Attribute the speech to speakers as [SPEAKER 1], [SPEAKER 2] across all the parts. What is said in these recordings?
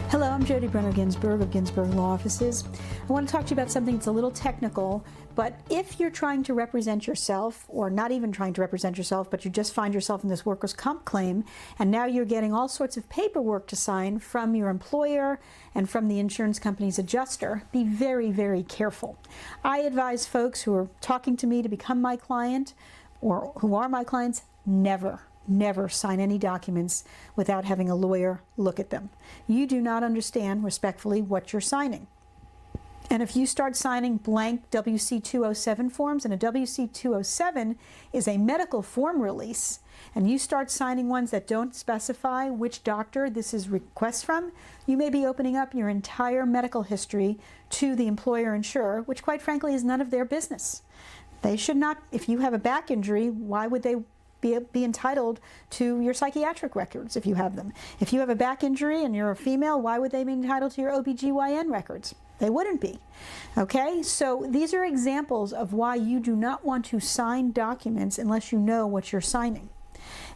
[SPEAKER 1] Hello, I'm Jody Brenner Ginsburg of Ginsburg Law Offices. I want to talk to you about something that's a little technical, but if you're trying to represent yourself, or not even trying to represent yourself, but you just find yourself in this workers' comp claim, and now you're getting all sorts of paperwork to sign from your employer and from the insurance company's adjuster, be very, very careful. I advise folks who are talking to me to become my client, or who are my clients, never sign any documents without having a lawyer look at them. You do not understand, respectfully, what you're signing. And if you start signing blank WC-207 forms, and a WC-207 is a medical form release, and you start signing ones that don't specify which doctor this is request from, you may be opening up your entire medical history to the employer-insurer, which quite frankly is none of their business. They should not, if you have a back injury, why would they be entitled to your psychiatric records if you have them? If you have a back injury and you're a female, why would they be entitled to your OBGYN records? They wouldn't be. Okay, so these are examples of why you do not want to sign documents unless you know what you're signing.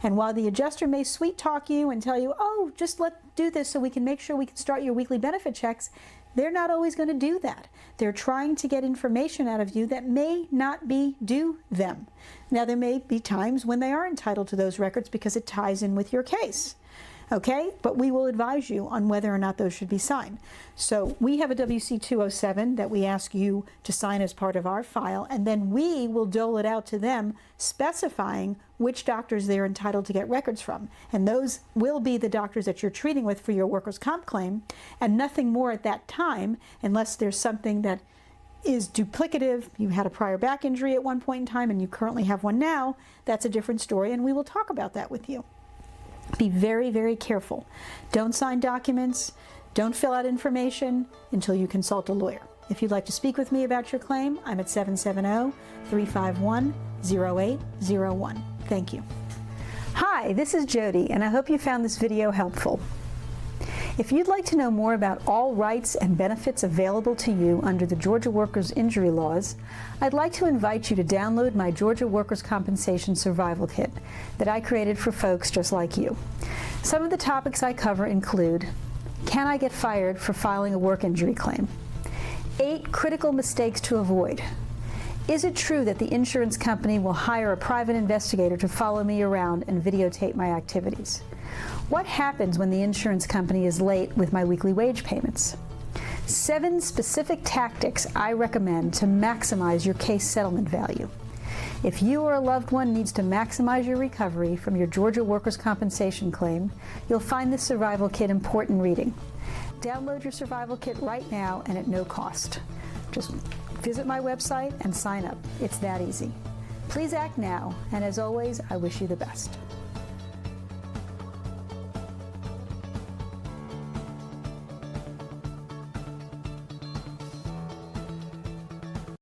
[SPEAKER 1] And while the adjuster may sweet talk you and tell you, oh, just do this so we can make sure we can start your weekly benefit checks, they're not always going to do that. They're trying to get information out of you that may not be due them. Now, there may be times when they are entitled to those records because it ties in with your case. Okay, but we will advise you on whether or not those should be signed. So we have a WC-207 that we ask you to sign as part of our file, and then we will dole it out to them specifying which doctors they're entitled to get records from. And those will be the doctors that you're treating with for your workers' comp claim, and nothing more at that time unless there's something that is duplicative. You had a prior back injury at one point in time and you currently have one now. That's a different story, and we will talk about that with you. Be very, very careful. Don't sign documents, don't fill out information until you consult a lawyer. If you'd like to speak with me about your claim, I'm at 770-351-0801. Thank you. Hi, this is Jody, and I hope you found this video helpful. If you'd like to know more about all rights and benefits available to you under the Georgia Workers' Injury Laws, I'd like to invite you to download my Georgia Workers' Compensation Survival Kit that I created for folks just like you. Some of the topics I cover include: can I get fired for filing a work injury claim? 8 critical mistakes to avoid. Is it true that the insurance company will hire a private investigator to follow me around and videotape my activities? What happens when the insurance company is late with my weekly wage payments? 7 specific tactics I recommend to maximize your case settlement value. If you or a loved one needs to maximize your recovery from your Georgia workers' compensation claim, you'll find this survival kit important reading. Download your survival kit right now and at no cost. Just visit my website and sign up. It's that easy. Please act now, and as always, I wish you the best.